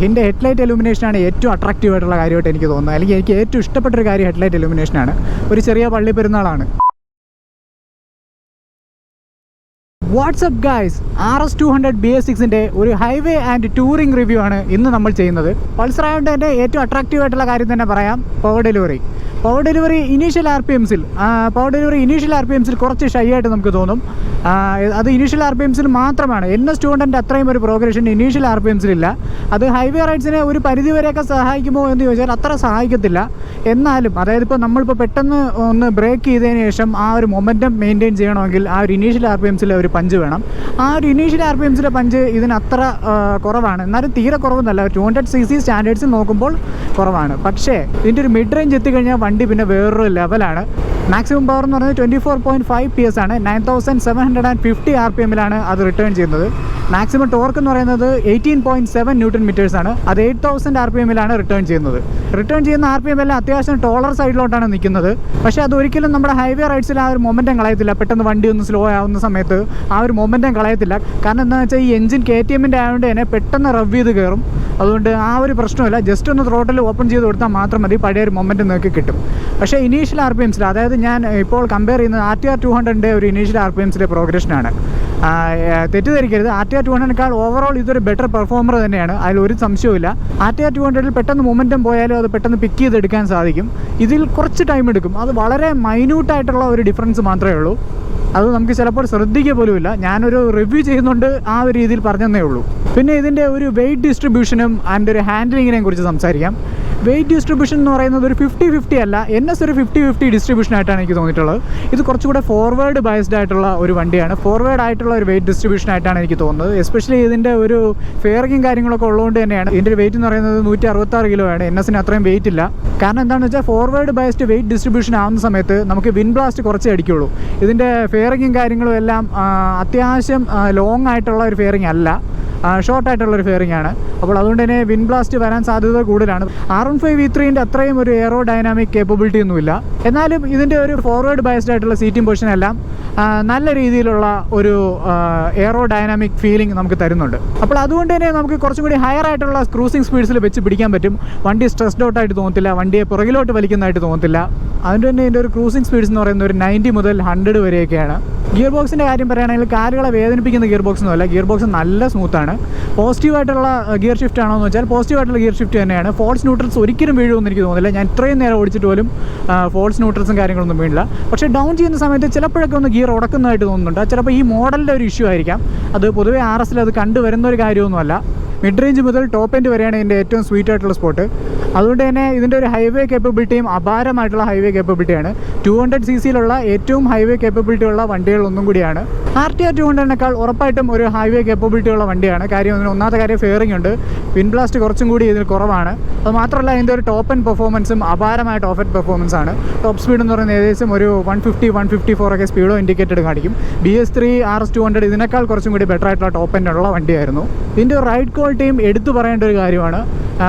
ഇതിൻ്റെ ഹെഡ്ലൈറ്റ് ഇലുമിനേഷനാണ് ഏറ്റവും അട്രാക്റ്റീവ് ആയിട്ടുള്ള കാര്യമായിട്ട് എനിക്ക് തോന്നുന്നത്. അല്ലെങ്കിൽ എനിക്ക് ഏറ്റവും ഇഷ്ടപ്പെട്ടൊരു കാര്യം ഹെഡ്ലൈറ്റ് ഇലുമിനേഷനാണ്. ഒരു ചെറിയ പള്ളി പെരുന്നാളാണ്. വാട്സ്ആപ്പ് ഗൈസ്, RS200 BS6ൻ്റെ ഒരു ഹൈവേ ആൻഡ് ടൂറിംഗ് റിവ്യൂ ആണ് ഇന്ന് നമ്മൾ ചെയ്യുന്നത്. പൾസർ ആയതുകൊണ്ട് തന്നെ ഏറ്റവും അട്രാക്റ്റീവ് ആയിട്ടുള്ള കാര്യം തന്നെ പറയാം, power delivery initial R P എംസിൽ കുറച്ച് ഷൈ ആയിട്ട് നമുക്ക് തോന്നും. അത് ഇനീഷ്യൽ ആർ പി എംസിൽ മാത്രമാണ്. NS200 അത്രയും ഒരു പ്രോഗ്രഷൻ ഇനീഷ്യൽ ആർ പി എംസിലില്ല. അത് ഹൈവേ റൈഡ്സിനെ ഒരു പരിധിവരെയൊക്കെ സഹായിക്കുമോ എന്ന് ചോദിച്ചാൽ അത്ര സഹായിക്കത്തില്ല. എന്നാലും അതായത് ഇപ്പോൾ നമ്മളിപ്പോൾ പെട്ടെന്ന് ഒന്ന് ബ്രേക്ക് ചെയ്തതിന് ശേഷം ആ ഒരു മൊമെൻറ്റം മെയിൻറ്റെയിൻ ചെയ്യണമെങ്കിൽ ആ ഒരു ഇനീഷ്യൽ ആർ പി എംസിലെ ഒരു പഞ്ച് വേണം. ആ ഒരു ഇനീഷ്യൽ ആർ പി എംസിലെ പഞ്ച് ഇതിന് അത്ര കുറവാണ്. എന്നാലും തീരെ കുറവൊന്നുമല്ല. 200cc സ്റ്റാൻഡേർഡ്സിൽ നോക്കുമ്പോൾ കുറവാണ്. പക്ഷേ ഇതിൻ്റെ ഒരു മിഡ് റേഞ്ച് എത്തിക്കഴിഞ്ഞാൽ വണ്ടി പിന്നെ വേറൊരു ലെവലാണ്. മാക്സിമം പവർ എന്ന് പറയുന്നത് 24.5 PS ആണ്. 9750 RPMലാണ് അത് റിട്ടേൺ ചെയ്യുന്നത്. മാക്സിമം ടോർക്ക് എന്ന് പറയുന്നത് 18.7 Nm ആണ്. അത് 8000 RPMലാണ് റിട്ടേൺ ചെയ്യുന്നത്. റിട്ടേൺ ചെയ്യുന്ന RPM എല്ലാം അത്യാവശ്യം ടോളർ സൈഡിലോട്ടാണ് നിൽക്കുന്നത്. പക്ഷേ അത് ഒരിക്കലും നമ്മുടെ ഹൈവേ റൈഡ്സിൽ ആ ഒരു മൊമെൻറ്റം കളയത്തില്ല. പെട്ടെന്ന് വണ്ടി ഒന്ന് സ്ലോ ആവുന്ന സമയത്ത് ആ ഒരു മൊമെൻറ്റം കളയത്തില്ല. കാരണം എന്താണെന്ന് വെച്ചാൽ ഈ എഞ്ചിൻ KTMൻ്റെ ആയതുകൊണ്ട് തന്നെ പെട്ടെന്ന് റവ് ചെയ്ത് കയറും. അതുകൊണ്ട് ആ ഒരു പ്രശ്നമില്ല. ജസ്റ്റ് ഒന്ന് ത്രോട്ടിൽ ഓപ്പൺ ചെയ്ത് കൊടുത്താൽ മാത്രം മതി, പഴയ ഒരു മൊമെൻറ്റം നിങ്ങൾക്ക് കിട്ടും. പക്ഷേ ഇനീഷ്യൽ ആർ പി എംസിൽ, അതായത് ഞാൻ ഇപ്പോൾ കമ്പയർ ചെയ്യുന്നത് RTR200ൻ്റെ ഒരു ഇനീഷ്യൽ ആർ പി എംസിലെ പ്രോഗ്രഷനാണ്. തെറ്റിദ്ധരിക്കരുത്, RTR200ക്കാൾ ഓവറോൾ ഇതൊരു ബെറ്റർ പെർഫോമർ തന്നെയാണ്, അതിലൊരു സംശയവുമില്ല. RTR200ൽ പെട്ടെന്ന് മൊമെൻറ്റം പോയാലും അത് പെട്ടെന്ന് പിക്ക് ചെയ്തെടുക്കാൻ സാധിക്കും. ഇതിൽ കുറച്ച് ടൈം എടുക്കും. അത് വളരെ മൈന്യൂട്ടായിട്ടുള്ള ഒരു ഡിഫറൻസ് മാത്രമേ ഉള്ളൂ. അത് നമുക്ക് ചിലപ്പോൾ ശ്രദ്ധിക്കുക പോലുമില്ല. ഞാനൊരു റിവ്യൂ ചെയ്യുന്നുണ്ട്, ആ ഒരു രീതിയിൽ പറഞ്ഞതേ ഉള്ളൂ. പിന്നെ ഇതിൻ്റെ ഒരു വെയിറ്റ് ഡിസ്ട്രിബ്യൂഷനും ആൻഡ് ഒരു ഹാൻഡ്ലിങ്ങിനെ കുറിച്ച് സംസാരിക്കാം. വെയിറ്റ് ഡിസ്ട്രിബ്യൂഷൻ എന്ന് പറയുന്നത് ഒരു 50-50 അല്ല, NS ഒരു 50-50 ഡിസ്ട്രിബ്യൂഷൻ ആയിട്ടാണ് എനിക്ക് തോന്നിയിട്ടുള്ളത്. ഇത് കുറച്ചുകൂടെ ഫോർവേഡ് ബയസ്ഡ് ആയിട്ടുള്ള ഒരു വണ്ടിയാണ്. ഫോർവേഡ് ആയിട്ടുള്ള ഒരു വെയിറ്റ് ഡിസ്ട്രിബ്യൂഷൻ ആയിട്ടാണ് എനിക്ക് തോന്നുന്നത്. എസ്പെഷ്യലി ഇതിൻ്റെ ഒരു ഫെയറിങ്ങും കാര്യങ്ങളൊക്കെ ഉള്ളതുകൊണ്ട് തന്നെയാണ്. ഇതിൻ്റെ വെയിറ്റ് എന്ന് പറയുന്നത് 166 കിലോ ആണ്. NSന് അത്രയും വെയിറ്റ് ഇല്ല. കാരണം എന്താണെന്ന് വെച്ചാൽ ഫോർവേഡ് ബയസ്ഡ് വെയിറ്റ് ഡിസ്ട്രിബ്യൂഷൻ ആവുന്ന സമയത്ത് നമുക്ക് വിൻ ബ്ലാസ്റ്റ് കുറച്ചേ അടിക്കുള്ളൂ. ഇതിൻ്റെ ഫെയറിങ്ങും കാര്യങ്ങളും എല്ലാം അത്യാവശ്യം ലോങ് ആയിട്ടുള്ള ഒരു ഫെയറിങ് അല്ല, ഷോർട്ടായിട്ടുള്ളൊരു ഫെയറിംഗ് ആണ്. അപ്പോൾ അതുകൊണ്ട് തന്നെ വിൻ ബ്ലാസ്റ്റ് വരാൻ സാധ്യത കൂടുതലാണ്. R15 V3ൻ്റെ അത്രയും ഒരു എയറോ ഡൈനാമിക് കേപ്പബിലിറ്റി ഒന്നുമില്ല. എന്നാലും ഇതിൻ്റെ ഒരു ഫോർവേഡ് ബയസ്ഡ് ആയിട്ടുള്ള സീറ്റിംഗ് പൊസിഷൻ എല്ലാം നല്ല രീതിയിലുള്ള ഒരു എയറോ ഡൈനാമിക് ഫീലിംഗ് നമുക്ക് തരുന്നുണ്ട്. അപ്പോൾ അതുകൊണ്ട് തന്നെ നമുക്ക് കുറച്ചും കൂടി ഹയർ ആയിട്ടുള്ള ക്രൂസിംഗ് സ്പീഡ്സിൽ വെച്ച് പിടിക്കാൻ പറ്റും. വണ്ടി സ്ട്രെസ്ഡ് ഔട്ടായിട്ട് തോന്നത്തില്ല, വണ്ടിയെ പുറകിലോട്ട് വലിക്കുന്നതായിട്ട് തോന്നത്തില്ല. അതുകൊണ്ട് തന്നെ ഇതിൻ്റെ ഒരു ക്രൂസിംഗ് സ്പീഡ്സ് എന്ന് പറയുന്നത് ഒരു 90 മുതൽ 100 വരെയൊക്കെയാണ്. ഗിയർ ബോക്സിൻ്റെ കാര്യം പറയുകയാണെങ്കിൽ കാലുകളെ വേദനിപ്പിക്കുന്ന ഗിയർ ബോക്സ് ഒന്നുമല്ല. ഗിയർ ബോക്സ് നല്ല സ്മൂത്താണ്. പോസിറ്റീവായിട്ടുള്ള ഗിയർ ഷിഫ്റ്റ് ആണോ എന്ന് വെച്ചാൽ പോസിറ്റീവായിട്ടുള്ള ഗിയർ ഷിഫ്റ്റ് തന്നെയാണ്. ഫോൾസ് ന്യൂട്രൽസ് ഒരിക്കലും വീഴുമെന്ന് എനിക്ക് തോന്നുന്നില്ല. ഞാൻ ഇത്രയും നേരം ഓടിച്ചിട്ട് പോലും ഫോൾസ് ന്യൂട്രൽസും കാര്യങ്ങളൊന്നും വീണില്ല. പക്ഷേ ഡൗൺ ചെയ്യുന്ന സമയത്ത് ചിലപ്പോഴൊക്കെ ഒന്ന് ഗിയർ ഉടക്കുന്നതായിട്ട് തോന്നുന്നുണ്ട്. ചിലപ്പോൾ ഈ മോഡലിൻ്റെ ഒരു ഇഷ്യൂ ആയിരിക്കാം. അത് പൊതുവേ RSൽ അത് കണ്ടുവരുന്ന ഒരു കാര്യമൊന്നുമല്ല. മിഡ് റേഞ്ച് മുതൽ ടോപ്പ് എൻഡ് വരെയാണ് ഇതിൻ്റെ ഏറ്റവും സ്വീറ്റ് ആയിട്ടുള്ള സ്പോട്ട്. അതുകൊണ്ട് തന്നെ ഇതിൻ്റെ ഒരു ഹൈവേ കേപ്പബിലിറ്റിയും അപാരമായിട്ടുള്ള ഹൈവേ കേപ്പബിലിറ്റിയാണ്. 200cc ഏറ്റവും ഹൈവേ കേപ്പബിലിറ്റി ഉള്ള വണ്ടികളൊന്നും കൂടിയാണ്. RTR200നേക്കാൾ ഉറപ്പായിട്ടും ഒരു ഹൈവേ കേപ്പബിലിറ്റി ഉള്ള വണ്ടിയാണ്. കാര്യം അതിന് ഒന്നാമത്തെ കാര്യം ഫെയറിംഗ് ഉണ്ട്. വിൻ ബ്ലാസ്റ്റ് കുറച്ചും കൂടി ഇതിൽ കുറവാണ്. അത് മാത്രമല്ല ഇതിൻ്റെ ഒരു ടോപ്പ് എൻഡ് പെർഫോമൻസും അപാരമായ ടോപ്പ് എൻഡ് പെർഫോമൻസ് ആണ്. ടോപ്പ് സ്പീഡ് എന്ന് പറയുന്നത് ഏകദേശം ഒരു 150-154 ഒക്കെ സ്പീഡോ ഇൻഡിക്കേറ്റഡ് കാണിക്കും. BS3 RS200 ഇതിനേക്കാൾ കുറച്ചും കൂടി ബെറ്റർ ആയിട്ടുള്ള ടോപ്പ് എൻഡ് ഉള്ള വണ്ടിയായിരുന്നു. ഇതിൻ്റെ റൈഡ് ക്വാളിറ്റിയും എടുത്തു പറയേണ്ട ഒരു കാര്യമാണ്.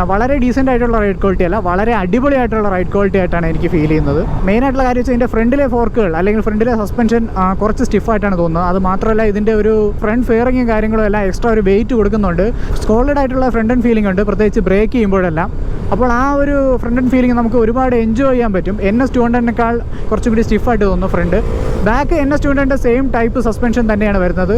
വളരെ ഡീസൻ്റ് ആയിട്ടുള്ള റൈഡ് ക്വാളിറ്റി അല്ല, വളരെ അടിപൊളിയായിട്ടുള്ള റൈഡ് ക്വാളിറ്റി ആയിട്ടാണ് എനിക്ക് ഫീൽ ചെയ്യുന്നത്. മെയിനായിട്ടുള്ള കാര്യം വെച്ചാൽ ഇതിൻ്റെ ഫ്രണ്ടിലെ ഫോർക്കുകൾ അല്ലെങ്കിൽ ഫ്രണ്ടിലെ സസ്പെൻഷൻ കുറച്ച് സ്റ്റിഫായിട്ടാണ് തോന്നുന്നത്. അത് മാത്രമല്ല ഇതിൻ്റെ ഒരു ഫ്രണ്ട് ഫെയറിങ്ങും കാര്യങ്ങളും എല്ലാം എക്സ്ട്രാ ഒരു വെയിറ്റ് കൊടുക്കുന്നുണ്ട്. സോളിഡ് ആയിട്ടുള്ള ഫ്രണ്ട് ആൻഡ് ഫീലിംഗ് ഉണ്ട്, പ്രത്യേകിച്ച് ബ്രേക്ക് ചെയ്യുമ്പോഴെല്ലാം. അപ്പോൾ ആ ഒരു ഫ്രണ്ട് ആൻഡ് ഫീലിംഗ് നമുക്ക് ഒരുപാട് എൻജോയ് ചെയ്യാൻ പറ്റും. NS200നേക്കാൾ കുറച്ചും കൂടി സ്റ്റിഫായിട്ട് തോന്നുന്നു ഫ്രണ്ട്. ബാക്ക് NS200ൻ്റെ സെയിം ടൈപ്പ് സസ്പെൻഷൻ തന്നെയാണ് വരുന്നത്.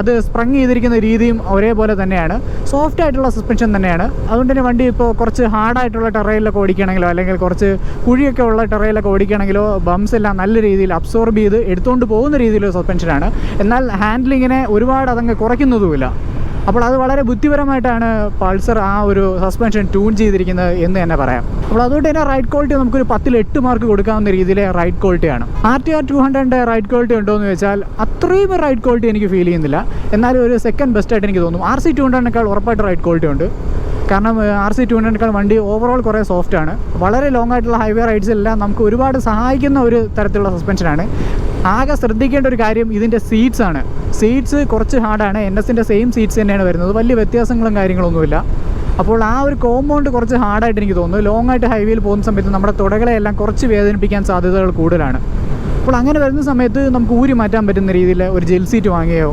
അത് സ്പ്രങ് ചെയ്തിരിക്കുന്ന രീതിയും ഒരേപോലെ തന്നെയാണ്. സോഫ്റ്റ് ആയിട്ടുള്ള സസ്പെൻഷൻ തന്നെയാണ്. അതുകൊണ്ട് തന്നെ വണ്ടി ഇപ്പോൾ കുറച്ച് ഹാർഡായിട്ടുള്ള ടെറയിലൊക്കെ ഓടിക്കുകയാണെങ്കിലോ അല്ലെങ്കിൽ കുറച്ച് കുഴിയൊക്കെ ഉള്ള ടെറയിലൊക്കെ ഓടിക്കുകയാണെങ്കിലോ ബംസ് എല്ലാം നല്ല രീതിയിൽ അബ്സോർബ് ചെയ്ത് എടുത്തുകൊണ്ട് പോകുന്ന രീതിയിലുള്ള സസ്പെൻഷനാണ്. എന്നാൽ ഹാൻഡ്ലിങ്ങിനെ ഒരുപാട് അതങ്ങ് കുറയ്ക്കുന്നതുമില്ല. അപ്പോൾ അത് വളരെ ബുദ്ധിപരമായിട്ടാണ് പൾസർ ആ ഒരു സസ്പെൻഷൻ ട്യൂൺ ചെയ്തിരിക്കുന്നത് എന്ന് തന്നെ പറയാം. അപ്പോൾ അതുകൊണ്ട് തന്നെ റൈഡ് ക്വാളിറ്റി നമുക്കൊരു 10-ൽ 8 മാർക്ക് കൊടുക്കാവുന്ന രീതിയിലെ റൈഡ് ക്വാളിറ്റിയാണ്. RTR200ൻ്റെ റൈഡ് ക്വാളിറ്റി ഉണ്ടോ എന്ന് വെച്ചാൽ അത്രയും റൈഡ് ക്വാളിറ്റി എനിക്ക് ഫീൽ ചെയ്യുന്നില്ല. എന്നാലും ഒരു സെക്കൻഡ് ബെസ്റ്റായിട്ട് എനിക്ക് തോന്നും. RC200നേക്കാൾ ഉറപ്പായിട്ട് റൈഡ് ക്വാളിറ്റി ഉണ്ട്. കാരണം RC200നേക്കാൾ വണ്ടി ഓവറോൾ കുറേ സോഫ്റ്റാണ്. വളരെ ലോങ് ആയിട്ടുള്ള ഹൈവേ റൈഡ്സിലെല്ലാം നമുക്ക് ഒരുപാട് സഹായിക്കുന്ന ഒരു തരത്തിലുള്ള സസ്പെൻഷനാണ്. ആകെ ശ്രദ്ധിക്കേണ്ട ഒരു കാര്യം ഇതിൻ്റെ സീറ്റ്സാണ്. സീറ്റ്സ് കുറച്ച് ഹാർഡാണ്. NSൻ്റെ സെയിം സീറ്റ്സ് തന്നെയാണ് വരുന്നത്. വലിയ വ്യത്യാസങ്ങളും കാര്യങ്ങളൊന്നുമില്ല. അപ്പോൾ ആ ഒരു കോമ്പൗണ്ട് കുറച്ച് ഹാർഡായിട്ട് എനിക്ക് തോന്നുന്നു. ലോങ് ആയിട്ട് ഹൈവേയിൽ പോകുന്ന സമയത്ത് നമ്മുടെ തുടകളെയെല്ലാം കുറച്ച് വേദനിപ്പിക്കാൻ സാധ്യതകൾ കൂടുതലാണ്. അപ്പോൾ അങ്ങനെ വരുന്ന സമയത്ത് നമുക്ക് ഊരി മാറ്റാൻ പറ്റുന്ന രീതിയിൽ ഒരു ജെൽ സീറ്റ് വാങ്ങുകയോ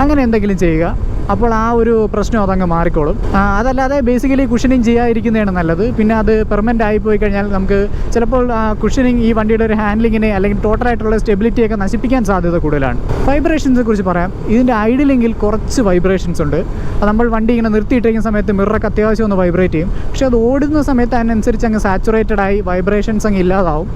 അങ്ങനെ എന്തെങ്കിലും ചെയ്യുക. അപ്പോൾ ആ ഒരു പ്രശ്നം അതങ്ങ് മാറിക്കോളും. അതല്ലാതെ ബേസിക്കലി കുഷനിങ് ചെയ്യാതിരിക്കുന്നതാണ് നല്ലത്. പിന്നെ അത് പെർമനൻ്റ് ആയിപ്പോയി കഴിഞ്ഞാൽ നമുക്ക് ചിലപ്പോൾ കുഷനിങ് ഈ വണ്ടിയുടെ ഒരു ഹാൻഡ്ലിങ്ങിനെ അല്ലെങ്കിൽ ടോട്ടലായിട്ടുള്ള സ്റ്റെബിലിറ്റിയൊക്കെ നശിപ്പിക്കാൻ സാധ്യത കൂടുതലാണ്. വൈബ്രേഷൻസിനെ കുറിച്ച് പറയാം. ഇതിൻ്റെ ഐഡിലെങ്കിൽ കുറച്ച് വൈബ്രേഷൻസ് ഉണ്ട്. അത് നമ്മൾ വണ്ടി ഇങ്ങനെ നിർത്തിയിട്ടിരിക്കുന്ന സമയത്ത് മിററൊക്കെ അത്യാവശ്യം ഒന്ന് വൈബ്രേറ്റ് ചെയ്യും. പക്ഷേ അത് ഓടുന്ന സമയത്ത് അതിനനുസരിച്ച് അങ്ങ് സാച്ചുറേറ്റഡ് ആയി വൈബ്രേഷൻസ് അങ്ങ് ഇല്ലാതാവും.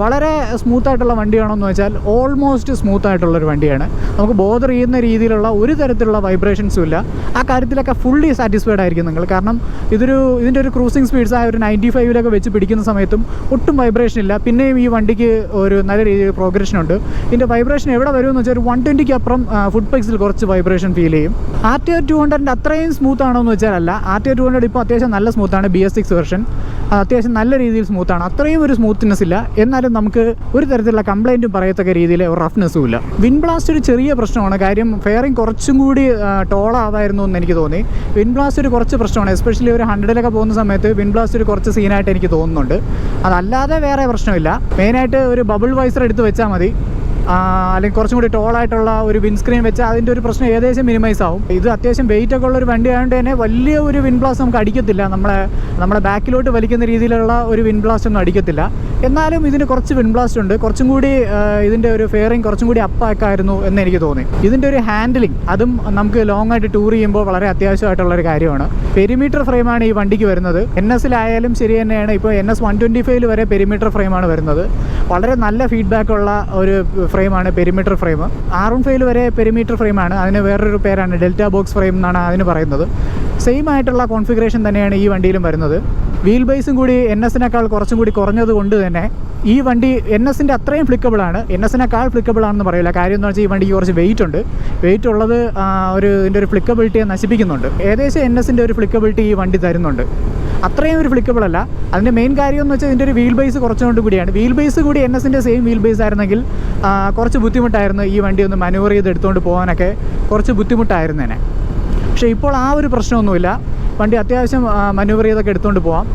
വളരെ സ്മൂത്തായിട്ടുള്ള വണ്ടിയാണോ എന്ന് വെച്ചാൽ ഓൾമോസ്റ്റ് സ്മൂത്തായിട്ടുള്ളൊരു വണ്ടിയാണ്. നമുക്ക് ബോദർ ചെയ്യുന്ന രീതിയിലുള്ള ഒരു തരത്തിലുള്ള വൈബ്രേഷൻസും ഇല്ല. ആ കാര്യത്തിലൊക്കെ ഫുള്ളി സാറ്റിസ്ഫൈഡ് ആയിരിക്കും നിങ്ങൾ. കാരണം ഇതിൻ്റെ ഒരു ക്രൂസിംഗ് സ്പീഡ്സ് ആ ഒരു 95 വെച്ച് പിടിക്കുന്ന സമയത്തും ഒട്ടും വൈബ്രേഷൻ ഇല്ല. പിന്നെയും ഈ വണ്ടിക്ക് ഒരു നല്ല രീതിയിൽ പ്രോഗ്രഷൻ ഉണ്ട്. ഇതിൻ്റെ വൈബ്രേഷൻ എവിടെ വരുമെന്ന് വെച്ചാൽ ഒരു 120 അപ്പുറം ഫുഡ് പെക്സിൽ കുറച്ച് വൈബ്രേഷൻ ഫീൽ ചെയ്യും. RTR 200 അത്രയും സ്മൂത്ത് ആണോ എന്ന് വെച്ചാൽ അല്ല. RTR 200 ഇപ്പോൾ അത്യാവശ്യം നല്ല സ്മൂത്താണ്. BS6 വെർഷൻ അത്യാവശ്യം നല്ല രീതിയിൽ സ്മൂത്താണ്. അത്രയും ഒരു സ്മൂത്ത്നെസ് ഇല്ല. എന്നാലും നമുക്ക് ഒരു തരത്തിലുള്ള കംപ്ലൈൻറ്റും പറയത്തക്ക രീതിയിൽ ഒരു റഫ്നെസ്സും ഇല്ല. വിൻ ബ്ലാസ്റ്റ് ഒരു ചെറിയ പ്രശ്നമാണ്. കാര്യം ഫെയറിങ് കുറച്ചും കൂടി ടോളാവായിരുന്നു എന്ന് എനിക്ക് തോന്നി. വിൻ ബ്ലാസ്റ്റ് ഒരു കുറച്ച് പ്രശ്നമാണ്. എസ്പെഷ്യലി ഒരു 100 പോകുന്ന സമയത്ത് വിൻ ബ്ലാസ്റ്റ് ഒരു കുറച്ച് സീനായിട്ട് എനിക്ക് തോന്നുന്നുണ്ട്. അതല്ലാതെ വേറെ പ്രശ്നമില്ല. മെയിനായിട്ട് ഒരു ബബിൾ വൈസർ എടുത്ത് വെച്ചാൽ മതി. അല്ലെങ്കിൽ കുറച്ചും കൂടി ടോളായിട്ടുള്ള ഒരു വിൻസ്ക്രീൻ വെച്ചാൽ അതിൻ്റെ ഒരു പ്രശ്നം ഏകദേശം മിനിമൈസ് ആവും. ഇത് അത്യാവശ്യം വെയിറ്റ് ഒക്കെ ഉള്ള ഒരു വണ്ടി ആയതുകൊണ്ട് തന്നെ വലിയ ഒരു വിൻ ബ്ലാസ്റ്റ് നമുക്ക് അടിക്കത്തില്ല. നമ്മളെ ബാക്കിലോട്ട് വലിക്കുന്ന രീതിയിലുള്ള ഒരു വിൻ ബ്ലാസ്റ്റ് ഒന്നും അടിക്കത്തില്ല. എന്നാലും ഇതിന് കുറച്ച് വിൻ ബ്ലാസ്റ്റ് ഉണ്ട്. കുറച്ചും കൂടി ഇതിൻ്റെ ഒരു ഫെയറിങ് കുറച്ചും കൂടി അപ്പാക്കായിരുന്നു എന്ന് എനിക്ക് തോന്നി. ഇതിൻ്റെ ഒരു ഹാൻഡിലിംഗ് അതും നമുക്ക് ലോങ് ആയിട്ട് ടൂർ ചെയ്യുമ്പോൾ വളരെ അത്യാവശ്യമായിട്ടുള്ളൊരു കാര്യമാണ്. പെരിമീറ്റർ ഫ്രെയിമാണ് ഈ വണ്ടിക്ക് വരുന്നത്. NSലായാലും ശരി തന്നെയാണ്. ഇപ്പോൾ NS 125 വരെ പെരിമീറ്റർ ഫ്രെയിമാണ് വരുന്നത്. വളരെ നല്ല ഫീഡ്ബാക്കുള്ള ഒരു ഫ്രെയിമാണ് പെരിമീറ്റർ ഫ്രെയിം. R15 വരെ പെരിമീറ്റർ ഫ്രെയിമാണ്. അതിന് വേറൊരു പേരാണ് ഡെൽറ്റ ബോക്സ് ഫ്രെയിം എന്നാണ് അതിന് പറയുന്നത്. സെയിം ആയിട്ടുള്ള കോൺഫിഗറേഷൻ തന്നെയാണ് ഈ വണ്ടിയിലും വരുന്നത്. വീൽ ബേസും കൂടി NSനേക്കാൾ കുറച്ചും കൂടി കുറഞ്ഞത് കൊണ്ട് തന്നെ ഈ വണ്ടി NSൻ്റെ അത്രയും ഫ്ലിക്കബിളാണ്. NSനേക്കാൾ ഫ്ലിക്കബിൾ ആണെന്ന് പറയില്ല. കാര്യം എന്ന് വെച്ചാൽ ഈ വണ്ടിക്ക് കുറച്ച് വെയിറ്റ് ഉണ്ട്. വെയിറ്റ് ഉള്ളത് ഇതിൻ്റെ ഒരു ഫ്ലിക്കബിലിറ്റിയെ നശിപ്പിക്കുന്നുണ്ട്. ഏകദേശം NSൻ്റെ ഒരു ഫ്ലിക്കബിലിറ്റി ഈ വണ്ടി തരുന്നുണ്ട്. അത്രയും ഒരു ഫ്ലിക്കബിൾ അല്ല. അതിൻ്റെ മെയിൻ കാര്യം എന്ന് വെച്ചാൽ ഇതിൻ്റെ ഒരു വീൽ ബേസ് കുറച്ചുകൊണ്ട് കൂടിയാണ്. വീൽ ബേസ് കൂടി NSൻ്റെ സെയിം വീൽ ബേസ് ആയിരുന്നെങ്കിൽ കുറച്ച് ബുദ്ധിമുട്ടായിരുന്നു ഈ വണ്ടി ഒന്ന് മാനുവർ ചെയ്ത് എടുത്തുകൊണ്ട് പോകാനൊക്കെ കുറച്ച് ബുദ്ധിമുട്ടായിരുന്നേനെ. പക്ഷേ ഇപ്പോൾ ആ ഒരു പ്രശ്നമൊന്നുമില്ല. വണ്ടി അത്യാവശ്യം മാനുവർ ചെയ്തൊക്കെ എടുത്തുകൊണ്ട് പോകാം.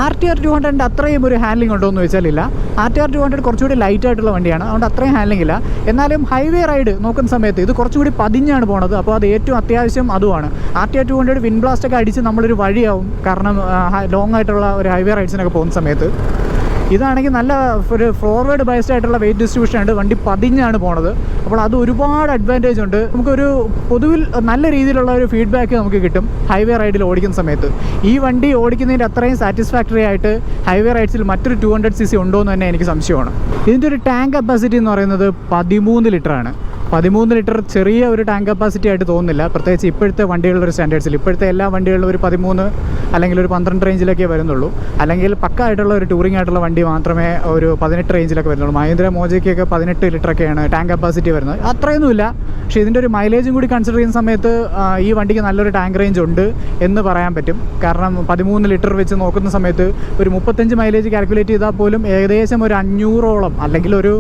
RTR 200 അത്രയും ഒരു ഹാൻഡ്ലിംഗ് ഉണ്ടോ എന്ന് വെച്ചാൽ ഇല്ല. RTR 200 കുറച്ചുകൂടി ലൈറ്റ് ആയിട്ടുള്ള വണ്ടിയാണ്. അതുകൊണ്ട് അത്രയും ഹാൻഡ്ലിംഗ് ഇല്ല. എന്നാലും ഹൈവേ റൈഡ് നോക്കുന്ന സമയത്ത് ഇത് കുറച്ചുകൂടി പതിഞ്ഞാണ് പോണത്. അപ്പോൾ അത് ഏറ്റവും അത്യാവശ്യം അതുമാണ്. RTR 200 വിൻ ബ്ലാസ്റ്റൊക്കെ അടിച്ച് നമ്മളൊരു വഴിയാവും. കാരണം ലോങ് ആയിട്ടുള്ള ഒരു ഹൈവേ റൈഡ്സിനൊക്കെ പോകുന്ന സമയത്ത് ഇതാണെങ്കിൽ നല്ല ഒരു ഫോർവേഡ് ബൈസ്ഡ് ആയിട്ടുള്ള വെയിറ്റ് ഡിസ്ട്രിബ്യൂഷൻ ഉണ്ട്. വണ്ടി പതിഞ്ഞാണ് പോണത്. അപ്പോൾ അത് ഒരുപാട് അഡ്വാൻറ്റേജ് ഉണ്ട്. നമുക്കൊരു പൊതുവിൽ നല്ല രീതിയിലുള്ള ഒരു ഫീഡ്ബാക്ക് നമുക്ക് കിട്ടും ഹൈവേ റൈഡിൽ ഓടിക്കുന്ന സമയത്ത്. ഈ വണ്ടി ഓടിക്കുന്നതിൻ്റെ അത്രയും സാറ്റിസ്ഫാക്ടറി ആയിട്ട് ഹൈവേ റൈഡ്സിൽ മറ്റൊരു 200cc ഉണ്ടോ എന്ന് തന്നെ എനിക്ക് സംശയമാണ്. ഇതിൻ്റെ ഒരു ടാങ്ക് കപ്പാസിറ്റി എന്ന് പറയുന്നത് 13 ലിറ്ററാണ്. 13 ലിറ്റർ ചെറിയ ഒരു ടാങ്ക് കപ്പാസിറ്റി ആയിട്ട് തോന്നുന്നില്ല. പ്രത്യേകിച്ച് ഇപ്പോഴത്തെ വണ്ടികളുടെ ഒരു സ്റ്റാൻഡേർഡ്സിൽ. ഇപ്പോഴത്തെ എല്ലാ വണ്ടികളിലും ഒരു 13 അല്ലെങ്കിൽ ഒരു 12 റേഞ്ചിലൊക്കെ വരുന്നുള്ളൂ. അല്ലെങ്കിൽ പക്കായിട്ടുള്ള ഒരു ടൂറിംഗ് ആയിട്ടുള്ള വണ്ടി മാത്രമേ ഒരു 18 റേഞ്ചിലൊക്കെ വരുന്നുള്ളൂ. മഹീന്ദ്ര മോജയ്ക്കൊക്കെ 18 ലിറ്ററൊക്കെയാണ് ടാങ്ക് കപ്പാസിറ്റി വരുന്നത്. അത്രയൊന്നുമില്ല. പക്ഷേ ഇതിൻ്റെ ഒരു മൈലേജും കൂടി കൺസിഡർ ചെയ്യുന്ന സമയത്ത് ഈ വണ്ടിക്ക് നല്ലൊരു ടാങ്ക് റേഞ്ച് ഉണ്ട് എന്ന് പറയാൻ പറ്റും. കാരണം 13 ലിറ്റർ വെച്ച് നോക്കുന്ന സമയത്ത് ഒരു 35 മൈലേജ് കാൽക്കുലേറ്റ് ചെയ്താൽ പോലും ഏകദേശം ഒരു 500ഓളം അല്ലെങ്കിൽ ഒരു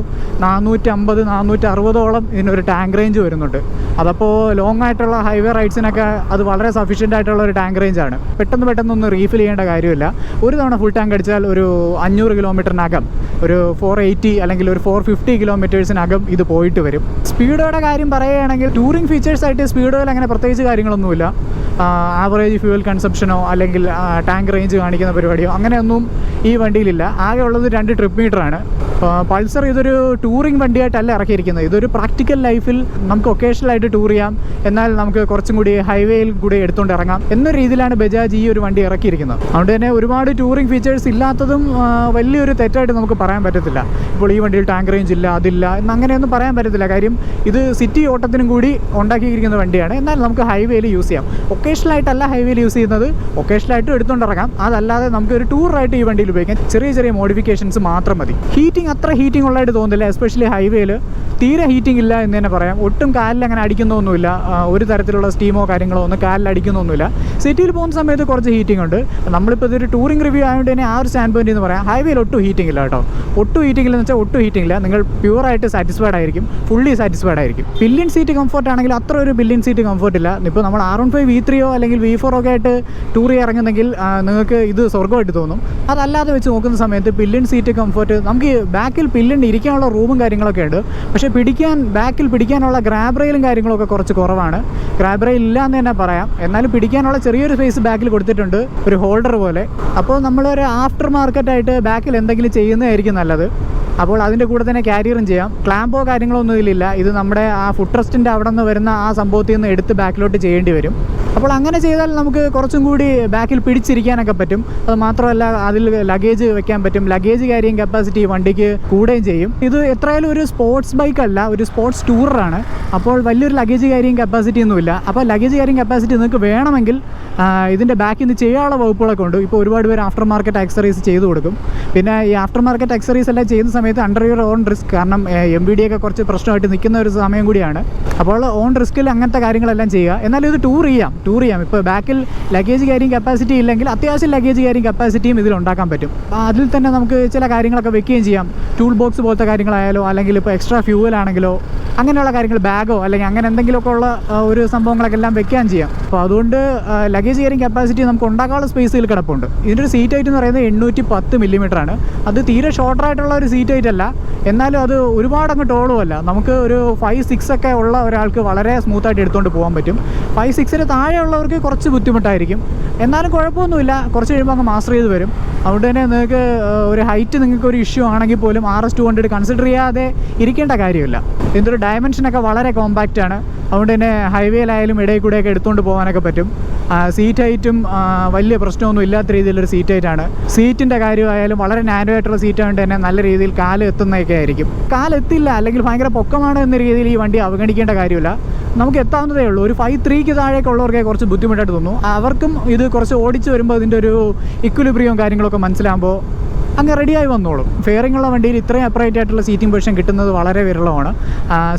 450 460ഓളം ഇതിനൊരു ടാങ്ക് റേഞ്ച് വരുന്നുണ്ട്. അതപ്പോൾ ലോങ് ആയിട്ടുള്ള ഹൈവേ റൈഡ്സിനൊക്കെ അത് വളരെ സഫീഷ്യൻ്റ് ആയിട്ടുള്ള ഒരു ടാങ്ക് റേഞ്ചാണ്. പെട്ടെന്നൊന്നും റീഫിൽ ചെയ്യേണ്ട കാര്യമില്ല. ഒരു തവണ ഫുൾ ടാങ്ക് അടിച്ചാൽ ഒരു 500 കിലോമീറ്ററിനകം ഒരു 480 അല്ലെങ്കിൽ ഒരു 450 കിലോമീറ്റേഴ്സിനകം ഇത് പോയിട്ട് വരും. സ്പീഡോയുടെ കാര്യം പറയുകയാണെങ്കിൽ ടൂറിംഗ് ഫീച്ചേഴ്സായിട്ട് സ്പീഡോയിൽ അങ്ങനെ പ്രത്യേകിച്ച് കാര്യങ്ങളൊന്നുമില്ല. ആവറേജ് ഫ്യൂവൽ കൺസപ്ഷനോ അല്ലെങ്കിൽ ടാങ്ക് റേഞ്ച് കാണിക്കുന്ന പരിപാടിയോ അങ്ങനെയൊന്നും ഈ വണ്ടിയിലില്ല. ആകെ ഉള്ളത് 2 ട്രിപ്പ് മീറ്ററാണ്. പൾസർ ഇതൊരു ടൂറിംഗ് വണ്ടിയായിട്ടല്ല ഇറക്കിയിരിക്കുന്നത്. ഇതൊരു പ്രാക്ടിക്കൽ ലൈഫിൽ നമുക്ക് ഒക്കേഷണലായിട്ട് ടൂർ ചെയ്യാം, എന്നാൽ നമുക്ക് കുറച്ചും കൂടി ഹൈവേയിൽ കൂടി എടുത്തുകൊണ്ട് ഇറങ്ങാം എന്ന രീതിയിലാണ് ബജാജ് ഈ ഒരു വണ്ടി ഇറക്കിയിരിക്കുന്നത്. അതുകൊണ്ട് തന്നെ ഒരുപാട് ടൂറിംഗ് ഫീച്ചേഴ്സ് ഇല്ലാത്തതും വലിയൊരു തെറ്റായിട്ട് നമുക്ക് പറയാൻ പറ്റത്തില്ല. ഇപ്പോൾ ഈ വണ്ടിയിൽ ടാങ്ക് റേഞ്ച് ഇല്ല, അതില്ല എന്നങ്ങനെയൊന്നും പറയാൻ പറ്റത്തില്ല. കാര്യം ഇത് സിറ്റി ഓട്ടത്തിനും കൂടി ഉണ്ടാക്കിയിരിക്കുന്ന വണ്ടിയാണ്. എന്നാൽ നമുക്ക് ഹൈവേയിൽ യൂസ് ചെയ്യാം. ഒക്കേഷണലായിട്ടല്ല ഹൈവേയിൽ യൂസ് ചെയ്യുന്നത്, ഒക്കേഷണലായിട്ടും എടുത്തുകൊണ്ട് ഇറങ്ങാം. അതല്ലാതെ നമുക്ക് ഒരു ടൂറായിട്ട് ഈ വണ്ടിയിൽ ഉപയോഗിക്കാം. ചെറിയ മോഡിഫിക്കേഷൻസ് മാത്രം മതി. ഹീറ്റിംഗ് അത്ര ഹീറ്റിംഗ് ഉള്ളതായിട്ട് തോന്നുന്നില്ല. എസ്പെഷ്യലി ഹൈവേയിൽ തീരെ ഹീറ്റിംഗ് ഇല്ല എന്ന് തന്നെ പറയാം. ഒട്ടും കാലിൽ അങ്ങനെ അടിക്കുന്നൊന്നുമില്ല. ഒരു തരത്തിലുള്ള സ്റ്റീമോ കാര്യങ്ങളോ ഒന്നും കാലിൽ അടിക്കുന്നൊന്നുമില്ല. സിറ്റിയിൽ പോകുന്ന സമയത്ത് കുറച്ച് ഹീറ്റിംഗ് ഉണ്ട്. നമ്മളിപ്പോൾ ഇതൊരു ടൂറിംഗ് റിവ്യൂ ആയതുകൊണ്ട് തന്നെ ആ ഒരു സ്റ്റാൻഡ് പോയിന്റ് എന്ന് പറയാം. ഹൈവേയിൽ ഒട്ടും ഹീറ്റിംഗ് ഇല്ല കേട്ടോ. ഒട്ടും ഹീറ്റിംഗ് ഇല്ലെന്ന് വെച്ചാൽ ഒട്ടും ഹീറ്റിംഗ് ഇല്ല. നിങ്ങൾ പ്യുവറായിട്ട് സാറ്റിസ്ഫൈഡ് ആയിരിക്കും, ഫുള്ളി സാറ്റിസ്ഫൈഡ് ആയിരിക്കും. പില്ലിയൻ സീറ്റ് കംഫർട്ട് ആണെങ്കിൽ അത്ര ഒരു പില്ലിയൻ സീറ്റ് കംഫർട്ട് ഇല്ല. ഇപ്പോൾ നമ്മൾ R15 V3 അല്ലെങ്കിൽ V4 ഒക്കെ ആയിട്ട് ടൂർ ചെയ്യാൻ ഇറങ്ങുന്നെങ്കിൽ നിങ്ങൾക്ക് ഇത് സ്വർഗ്ഗമായിട്ട് തോന്നും. അതല്ലാതെ വെച്ച് നോക്കുന്ന സമയത്ത് പില്ലിയൻ സീറ്റ് കംഫർട്ട് നമുക്ക് ബാക്കിൽ പില്ലുണ്ട്, ഇരിക്കാനുള്ള റൂമും കാര്യങ്ങളൊക്കെ ഉണ്ട്. പക്ഷേ ബാക്കിൽ പിടിക്കാനുള്ള ഗ്രാബ് റെയിലും കാര്യങ്ങളൊക്കെ കുറച്ച് കുറവാണ്. ഗ്രാബ് റെയിൽ ഇല്ല എന്ന് തന്നെ പറയാം. എന്നാലും പിടിക്കാനുള്ള ചെറിയൊരു സ്പേസ് ബാക്കിൽ കൊടുത്തിട്ടുണ്ട്, ഒരു ഹോൾഡർ പോലെ. അപ്പോൾ നമ്മളൊരു ആഫ്റ്റർ മാർക്കറ്റായിട്ട് ബാക്കിൽ എന്തെങ്കിലും ചെയ്യുന്നതായിരിക്കും നല്ലത്. അപ്പോൾ അതിൻ്റെ കൂടെ തന്നെ ക്യാരിയറും ചെയ്യാം. ക്ലാമ്പോ കാര്യങ്ങളൊന്നും ഇതിലില്ല. ഇത് നമ്മുടെ ആ ഫുഡ് റെസ്റ്റിൻ്റെ അവിടെ നിന്ന് വരുന്ന ആ സംഭവത്തിൽ നിന്ന് എടുത്ത് ബാക്കിലോട്ട് ചെയ്യേണ്ടി വരും. അപ്പോൾ അങ്ങനെ ചെയ്താൽ നമുക്ക് കുറച്ചും കൂടി ബാക്കിൽ പിടിച്ചിരിക്കാനൊക്കെ പറ്റും. അത് മാത്രമല്ല അതിൽ ലഗേജ് വെക്കാൻ പറ്റും. ലഗേജ് ക്യാരിയിങ് കപ്പാസിറ്റി വണ്ടിക്ക് കൂടുകയും ചെയ്യും. ഇത് എത്രയായാലും ഒരു സ്പോർട്സ് ബൈക്കല്ല, ഒരു സ്പോർട്സ് ടൂറാണ്. അപ്പോൾ വലിയൊരു ലഗേജ് ക്യാരിയിങ് കപ്പാസിറ്റി ഒന്നുമില്ല. അപ്പോൾ ലഗേജ് ക്യാരിയിങ് കപ്പാസിറ്റി നിങ്ങൾക്ക് വേണമെങ്കിൽ ഇതിൻ്റെ ബാക്കിൽ നിന്ന് ചെയ്യാനുള്ള വകുപ്പുകളൊക്കെ ഉണ്ട്. ഇപ്പോൾ ഒരുപാട് പേര് ആഫ്റ്റർ മാർക്കറ്റ് ആക്സറീസ് ചെയ്തു കൊടുക്കും. പിന്നെ ഈ ആഫ്റ്റർ മാർക്കറ്റ് ആക്സറീസ് എല്ലാം ചെയ്യുന്ന സമയത്ത് അണ്ടർ യുവർ ഓൺ റിസ്ക്, കാരണം MVD ഒക്കെ കുറച്ച് പ്രശ്നമായിട്ട് നിൽക്കുന്ന ഒരു സമയം കൂടിയാണ്. അപ്പോൾ ഓൺ റിസ്കിൽ അങ്ങനത്തെ കാര്യങ്ങളെല്ലാം ചെയ്യുക. എന്നാലും ഇത് ടൂർ ചെയ്യാം. ഇപ്പോൾ ബാക്കിൽ ലഗേജ് ക്യാരിയിങ് കപ്പാസിറ്റി ഇല്ലെങ്കിൽ അത്യാവശ്യം ലഗേജ് ക്യാരിയിങ് കപ്പാസിറ്റിയും ഇതിൽ ഉണ്ടാക്കാൻ പറ്റും. അതിൽ തന്നെ നമുക്ക് ചില കാര്യങ്ങളൊക്കെ വെക്കുകയും ചെയ്യാം. ടൂൾ ബോക്സ് പോലത്തെ കാര്യങ്ങളായാലോ, അല്ലെങ്കിൽ ഇപ്പോൾ എക്സ്ട്രാ ഫ്യൂവൽ ആണെങ്കിലോ, അങ്ങനെയുള്ള കാര്യങ്ങൾ, ബാഗോ അല്ലെങ്കിൽ അങ്ങനെ എന്തെങ്കിലുമൊക്കെ ഉള്ള ഒരു സംഭവങ്ങളൊക്കെ എല്ലാം വെക്കാൻ ചെയ്യാം. അപ്പോൾ അതുകൊണ്ട് ലഗേജ് ക്യാരിയിങ് കപ്പാസിറ്റി നമുക്ക് ഉണ്ടാക്കാനുള്ള സ്പേസിൽ കിടപ്പുണ്ട്. ഇതിൻ്റെ ഒരു സീറ്റ് ഹൈറ്റ് എന്ന് പറയുന്നത് 810 mm ആണ്. അത് തീരെ ഷോർട്ടറായിട്ടുള്ള ഒരു സീറ്റ് ഹൈറ്റ് അല്ല, എന്നാലും അത് ഒരുപാട് അങ്ങ് ടോളുമല്ല. നമുക്ക് ഒരു 5'6" ഒക്കെ ഉള്ള ഒരാൾക്ക് വളരെ സ്മൂത്തായിട്ട് എടുത്തുകൊണ്ട് പോകാൻ പറ്റും. 5'6" താഴെയുള്ളവർക്ക് കുറച്ച് ബുദ്ധിമുട്ടായിരിക്കും. എന്നാലും കുഴപ്പമൊന്നുമില്ല, കുറച്ച് കഴിയുമ്പോൾ അങ്ങ് മാസ്റ്റർ ചെയ്ത് വരും. അതുകൊണ്ട് തന്നെ നിങ്ങൾക്ക് ഒരു ഹൈറ്റ് നിങ്ങൾക്ക് ഒരു ഇഷ്യൂ ആണെങ്കിൽ പോലും RS200 കൺസിഡർ ചെയ്യാതെ ഇരിക്കേണ്ട കാര്യമില്ല. ഇതിൻ്റെ ഒരു ഡയമെൻഷനൊക്കെ വളരെ കോമ്പാക്റ്റ് ആണ്. അതുകൊണ്ട് തന്നെ ഹൈവേയിലായാലും ഇടയിൽ കൂടെയൊക്കെ എടുത്തുകൊണ്ട് പോകാനൊക്കെ പറ്റും. സീറ്റ് ഹൈറ്റും വലിയ പ്രശ്നമൊന്നും ഇല്ലാത്ത രീതിയിലൊരു സീറ്റ് ഹൈറ്റാണ്. സീറ്റിൻ്റെ കാര്യമായാലും വളരെ നാരോ ആയിട്ടുള്ള സീറ്റ് ആയതുകൊണ്ട് തന്നെ നല്ല രീതിയിൽ കാല് എത്തുന്നതൊക്കെ ആയിരിക്കും. കാലെത്തില്ല അല്ലെങ്കിൽ ഭയങ്കര പൊക്കമാണ് എന്ന രീതിയിൽ ഈ വണ്ടി അവഗണിക്കേണ്ട കാര്യമില്ല. നമുക്ക് എത്താവുന്നതേ ഉള്ളൂ. ഒരു 5'3" താഴേക്കുള്ളവർക്ക് കുറച്ച് ബുദ്ധിമുട്ടായിട്ട് തോന്നും. അവർക്കും ഇത് കുറച്ച് ഓടിച്ച് വരുമ്പോൾ ഇതിൻ്റെ ഒരു ഇക്വിലിബ്രിയവും കാര്യങ്ങളൊക്കെ മനസ്സിലാകുമ്പോൾ അങ്ങ് റെഡിയായി വന്നോളും. ഫെയറിംഗ് ഉള്ള വണ്ടിയിൽ ഇത്രയും അപ്രൈറ്റ് ആയിട്ടുള്ള സീറ്റിംഗ് പൊസിഷൻ കിട്ടുന്നത് വളരെ വിരളമാണ്.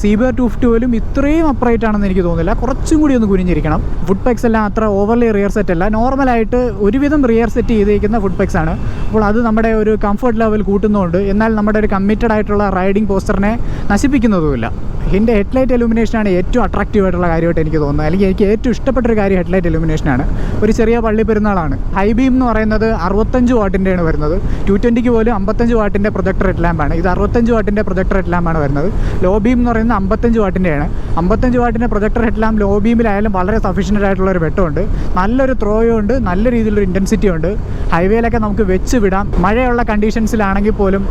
CBR 250 പോലും ഇത്രയും അപ്രൈറ്റ് ആണെന്ന് എനിക്ക് തോന്നുന്നില്ല. കുറച്ചും കൂടി ഒന്ന് കുനിഞ്ഞിരിക്കണം. ഫുഡ് പെക്സ് എല്ലാം അത്ര ഓവർലി റിയർ സെറ്റ് അല്ല, നോർമലായിട്ട് ഒരുവിധം റിയർ സെറ്റ് ചെയ്തിരിക്കുന്ന ഫുഡ് പെക്സ് ആണ്. അപ്പോൾ അത് നമ്മുടെ ഒരു കംഫർട്ട് ലെവൽ കൂട്ടുന്നുണ്ട്, എന്നാൽ നമ്മുടെ ഒരു കമ്മിറ്റഡ് ആയിട്ടുള്ള റൈഡിംഗ് പോസ്റ്ററിനെ നശിപ്പിക്കുന്നതുമില്ല. ഇതിൻ്റെ ഹെഡ്ലൈറ്റ് എലുമിനേഷനാണ് ഏറ്റവും അട്രാക്റ്റീവ് ആയിട്ടുള്ള കാര്യമായിട്ട് എനിക്ക് തോന്നുന്നത്. അല്ലെങ്കിൽ എനിക്ക് ഏറ്റവും ഇഷ്ടപ്പെട്ടൊരു കാര്യം ഹെഡ്ലൈറ്റ് എലുമിനേഷനാണ്. ഒരു ചെറിയ പള്ളി പെരുന്നാളാണ്. ഹൈ ബീം എന്ന് പറയുന്നത് 65 വാട്ടിൻ്റെയാണ് വരുന്നത്. 220 പോലും 55 വാട്ടിൻ്റെ പ്രൊജക്ടർ ഹെഡ് ലാമ്പാണ്. ഇത് 65 വാട്ടിൻ്റെ പ്രൊജക്ടർ ഹെഡ് ലാമ്പാണ് വരുന്നത്. ലോ ബീം എന്ന് പറയുന്നത് 55 വാട്ടിൻ്റെയാണ്. 55 വാട്ടിൻ്റെ പ്രൊജക്ടർ ഹെഡ് ലാമ്പ് ലോ ബീമിലായാലും വളരെ സഫീഷ്യൻ്റ് ആയിട്ടുള്ള ഒരു വെട്ടമുണ്ട്, നല്ലൊരു ത്രോയും ഉണ്ട്, നല്ല രീതിയിലൊരു ഇൻറ്റൻസിറ്റി ഉണ്ട്. ഹൈവേയിലൊക്കെ നമുക്ക് വെച്ച് വിടാം. മഴയുള്ള കണ്ടീഷൻസിലാണെങ്കിൽ പോലും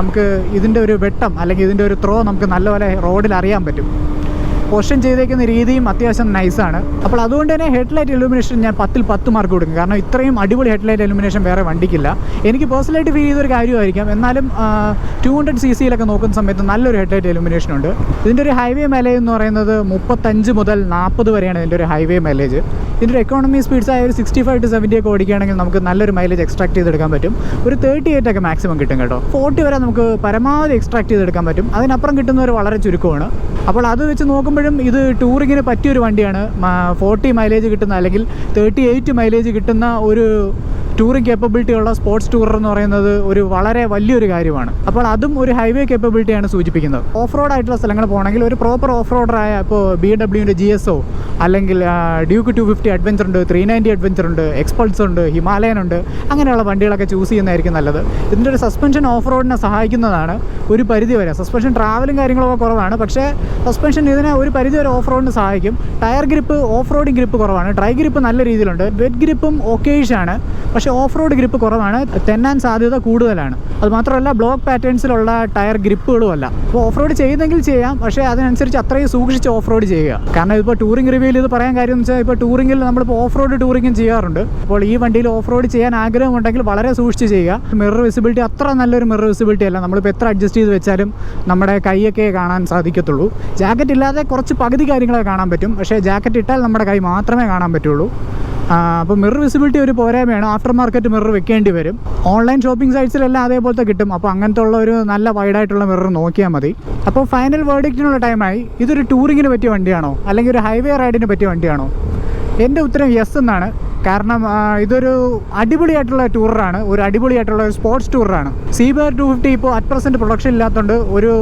നമുക്ക് ഇതിൻ്റെ ഒരു വെട്ടം അല്ലെങ്കിൽ ഇതിൻ്റെ ഒരു ത്രോ നമുക്ക് നല്ലപോലെ റോഡിൽ അറിയാൻ പറ്റും. പൊസിഷൻ ചെയ്തേക്കുന്ന രീതിയും അത്യാവശ്യം നൈസാണ്. അപ്പോൾ അതുകൊണ്ട് തന്നെ ഹെഡ്ലൈറ്റ് ഇലുമിനേഷൻ ഞാൻ 10ൽ 10 മാർക്ക് കൊടുക്കും. കാരണം ഇത്രയും അടിപൊളി ഹെഡ്ലൈറ്റ് ഇലുമിനേഷൻ വേറെ വണ്ടിക്കില്ല. എനിക്ക് പേഴ്സണലായിട്ട് ഫീൽ ചെയ്തൊരു കാര്യമായിരിക്കാം. എന്നാലും 200cc നോക്കുന്ന സമയത്ത് നല്ലൊരു ഹെഡ്ലൈറ്റ് ഇലുമിനേഷൻ ഉണ്ട്. ഇതിൻ്റെ ഒരു ഹൈവേ മൈലേജ് എന്ന് പറയുന്നത് 35 മുതൽ 40 വരെയാണ് ഇതിൻ്റെ ഒരു ഹൈവേ മൈലേജ്. ഇതിൻ്റെ ഒരു എക്കോണമി സ്പീഡ്സ് ആയ ഒരു 65 to 70 ഒക്കെ ഓടിക്കുകയാണെങ്കിൽ നമുക്ക് നല്ലൊരു മൈലേജ് എക്സ്ട്രാക്ട് ചെയ്തെടുക്കാൻ പറ്റും. ഒരു 38 ഒക്കെ മാക്സിമം കിട്ടും കേട്ടോ. 40 വരെ നമുക്ക് പരമാവധി എക്സ്ട്രാക്ട് ചെയ്തെടുക്കാൻ പറ്റും. അതിനപ്പുറം കിട്ടുന്നവർ വളരെ ചുരുക്കമാണ്. അപ്പോൾ അത് വെച്ച് നോക്കുമ്പോഴും ഇത് ടൂറിങ്ങിന് പറ്റിയൊരു വണ്ടിയാണ്. 40 മൈലേജ് കിട്ടുന്ന അല്ലെങ്കിൽ 38 മൈലേജ് കിട്ടുന്ന ഒരു ടൂറിംഗ് കേപ്പബിലിറ്റി ഉള്ള സ്പോർട്സ് ടൂറർ എന്ന് പറയുന്നത് ഒരു വളരെ വലിയൊരു കാര്യമാണ്. അപ്പോൾ അതും ഒരു ഹൈവേ കേപ്പബിലിറ്റിയാണ് സൂചിപ്പിക്കുന്നത്. ഓഫ് റോഡ് ആയിട്ടുള്ള സ്ഥലങ്ങൾ പോകണമെങ്കിൽ ഒരു പ്രോപ്പർ ഓഫ് റോഡറായ ഇപ്പോൾ BMW GSO അല്ലെങ്കിൽ ഡ്യൂക്ക് 250 അഡ്വഞ്ചർ ഉണ്ട്, 390 അഡ്വഞ്ചർ ഉണ്ട്, എക്സ്പൾസ് ഉണ്ട്, ഹിമാലയൻ ഉണ്ട്, അങ്ങനെയുള്ള വണ്ടികളൊക്കെ ചൂസ് ചെയ്യുന്നതായിരിക്കും നല്ലത്. ഇതിൻ്റെ ഒരു സസ്പെൻഷൻ ഓഫ് റോഡിനെ സഹായിക്കുന്നതാണ് ഒരു പരിധി വരെ. സസ്പെൻഷൻ ട്രാവലും കാര്യങ്ങളൊക്കെ കുറവാണ്, പക്ഷേ സസ്പെൻഷൻ ഇതിനെ ഒരു പരിധി വരെ ഓഫ് റോഡിന് സഹായിക്കും. ടയർ ഗ്രിപ്പ് ഓഫ് റോഡിങ് ഗ്രിപ്പ് കുറവാണ്, ഡ്രൈ ഗ്രിപ്പ് നല്ല രീതിയിലുണ്ട്. വെറ്റ് ഗ്രിപ്പും ഓക്കേഷാണ്, പക്ഷേ ഓഫ് റോഡ് ഗ്രിപ്പ് കുറവാണ്, തെന്നാൻ സാധ്യത കൂടുതലാണ്. അതുമാത്രമല്ല ബ്ലോക്ക് പാറ്റേൺസിലുള്ള ടയർ ഗ്രിപ്പുകളും അല്ല. അപ്പോൾ ഓഫ് റോഡ് ചെയ്യുന്നെങ്കിൽ ചെയ്യാം, പക്ഷേ അതിനനുസരിച്ച് അത്രയും സൂക്ഷിച്ച് ഓഫ് റോഡ് ചെയ്യുക. കാരണം ഇപ്പോൾ ടൂറിംഗ് റിവ്യൂവിൽ ഇത് പറയാൻ കാര്യം എന്ന് വെച്ചാൽ ഇപ്പോൾ ടൂറിങ്ങിൽ നമ്മളിപ്പോൾ ഓഫ് റോഡ് ടൂറിങ്ങും ചെയ്യാറുണ്ട്. അപ്പോൾ ഈ വണ്ടിയിൽ ഓഫ് റോഡ് ചെയ്യാൻ ആഗ്രഹമുണ്ടെങ്കിൽ വളരെ സൂക്ഷിച്ച് ചെയ്യുക. മിറർ വിസിബിലിറ്റി അത്ര നല്ലൊരു മിറർ വിസിബിലിറ്റി അല്ല. നമ്മളിപ്പോൾ എത്ര അഡ്ജസ്റ്റ് ചെയ്ത് വെച്ചാലും നമ്മുടെ കൈയൊക്കെ കാണാൻ സാധിക്കത്തുള്ളൂ. ജാക്കറ്റ് ഇല്ലാതെ കുറച്ച് പകുതി കാര്യങ്ങളൊക്കെ കാണാൻ പറ്റും, പക്ഷേ ജാക്കറ്റ് ഇട്ടാൽ നമ്മുടെ കൈ മാത്രമേ കാണാൻ പറ്റുള്ളൂ. അപ്പോൾ മിറർ വിസിബിലിറ്റി ഒരു പോരായ്മയാണ്. ആഫ്റ്റർ മാർക്കറ്റ് മിറർ വെക്കേണ്ടി വരും. ഓൺലൈൻ ഷോപ്പിംഗ് സൈറ്റ്സിലെല്ലാം അതേപോലത്തെ കിട്ടും. അപ്പോൾ അങ്ങനത്തെ ഉള്ള ഒരു നല്ല വൈഡായിട്ടുള്ള മിറർ നോക്കിയാൽ മതി. അപ്പോൾ ഫൈനൽ വേർഡിക്റ്റിനുള്ള ടൈമായി. ഇതൊരു ടൂറിങ്ങിന് പറ്റിയ വണ്ടിയാണോ അല്ലെങ്കിൽ ഒരു ഹൈവേ റൈഡിന് പറ്റിയ വണ്ടിയാണോ? എൻ്റെ ഉത്തരം യെസ് എന്നാണ്. കാരണം ഇതൊരു അടിപൊളിയായിട്ടുള്ള ടൂറാണ്, ഒരു അടിപൊളിയായിട്ടുള്ള ഒരു സ്പോർട്സ് ടൂറാണ്. CBR 250 ഇപ്പോൾ അറ്റ് പ്രസൻറ്റ് പ്രൊഡക്ഷൻ ഇല്ലാത്തതുകൊണ്ട് ഒരു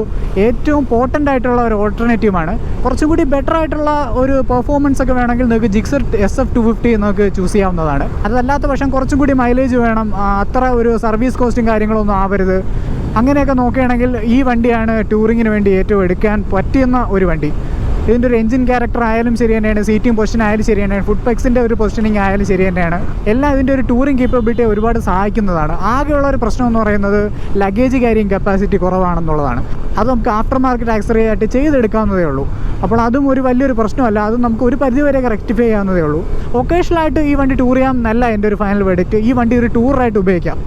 ഏറ്റവും പോർട്ടൻ്റ് ആയിട്ടുള്ള ഒരു ഓൾട്ടർനേറ്റീവാണ്. കുറച്ചും കൂടി ബെറ്റർ ആയിട്ടുള്ള ഒരു പെർഫോമൻസ് ഒക്കെ വേണമെങ്കിൽ നിങ്ങൾക്ക് ജിക്സർ SF 250 നമുക്ക് ചൂസ് ചെയ്യാവുന്നതാണ്. അതല്ലാത്ത പക്ഷം കുറച്ചും കൂടി മൈലേജ് വേണം, അത്ര ഒരു സർവീസ് കോസ്റ്റും കാര്യങ്ങളൊന്നും ആവരുത്. അങ്ങനെയൊക്കെ നോക്കുകയാണെങ്കിൽ ഈ വണ്ടിയാണ് ടൂറിങ്ങിന് വേണ്ടി ഏറ്റവും എടുക്കാൻ പറ്റുന്ന ഒരു വണ്ടി. ഇതിൻ്റെ ഒരു എഞ്ചിൻ ക്യാരക്ടർ ആയാലും ശരി തന്നെയാണ്, സീറ്റിംഗ് പൊസിഷൻ ആയാലും ശരി തന്നെയാണ്, ഫുഡ് പെക്സിൻ്റെ ഒരു പൊസിഷനിങ് ആയാലും ശരി തന്നെയാണ്. എല്ലാം ഇതിൻ്റെ ഒരു ടൂറിങ് കേപ്പബിലിറ്റി ഒരുപാട് സഹായിക്കുന്നതാണ്. ആകെയുള്ള ഒരു പ്രശ്നം എന്ന് പറയുന്നത് ലഗേജ് ക്യാരിങ് കപ്പാസിറ്റി കുറവാണെന്നുള്ളതാണ്. അത് നമുക്ക് ആഫ്റ്റർ മാർക്കറ്റ് ആക്സറി ആയിട്ട് ചെയ്തെടുക്കാവുന്നതേ ഉള്ളൂ. അപ്പോൾ അതും ഒരു വലിയൊരു പ്രശ്നമല്ല, അത് നമുക്ക് ഒരു പരിധിവരെയൊക്കെ റെക്ടിഫൈ ചെയ്യാവുന്നതേ ഉള്ളൂ. ഒക്കേഷണലായിട്ട് ഈ വണ്ടി ടൂർ ചെയ്യാം എന്നല്ല എൻ്റെ ഒരു ഫൈനൽ വെഡിക്റ്റ്. ഈ വണ്ടി ഒരു ടൂറായിട്ട് ഉപയോഗിക്കാം.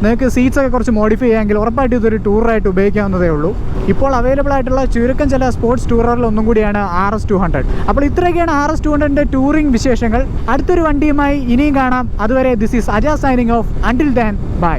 നിങ്ങൾക്ക് സീറ്റ്സൊക്കെ കുറച്ച് മോഡിഫൈ ചെയ്യാമെങ്കിൽ ഉറപ്പായിട്ടും ഇതൊരു ടൂറായിട്ട് ഉപയോഗിക്കാവുന്നതേ ഉള്ളൂ. ഇപ്പോൾ അവൈലബിൾ ആയിട്ടുള്ള ചുരുക്കം ചില സ്പോർട്സ് ടൂററിൽ ഒന്നും കൂടിയാണ് RS200. അപ്പോൾ ഇത്രയൊക്കെയാണ് RS200ൻ്റെ ടൂറിംഗ് വിശേഷങ്ങൾ. അടുത്തൊരു വണ്ടിയുമായി ഇനിയും കാണാം. അതുവരെ this is Ajas signing off. Until then by.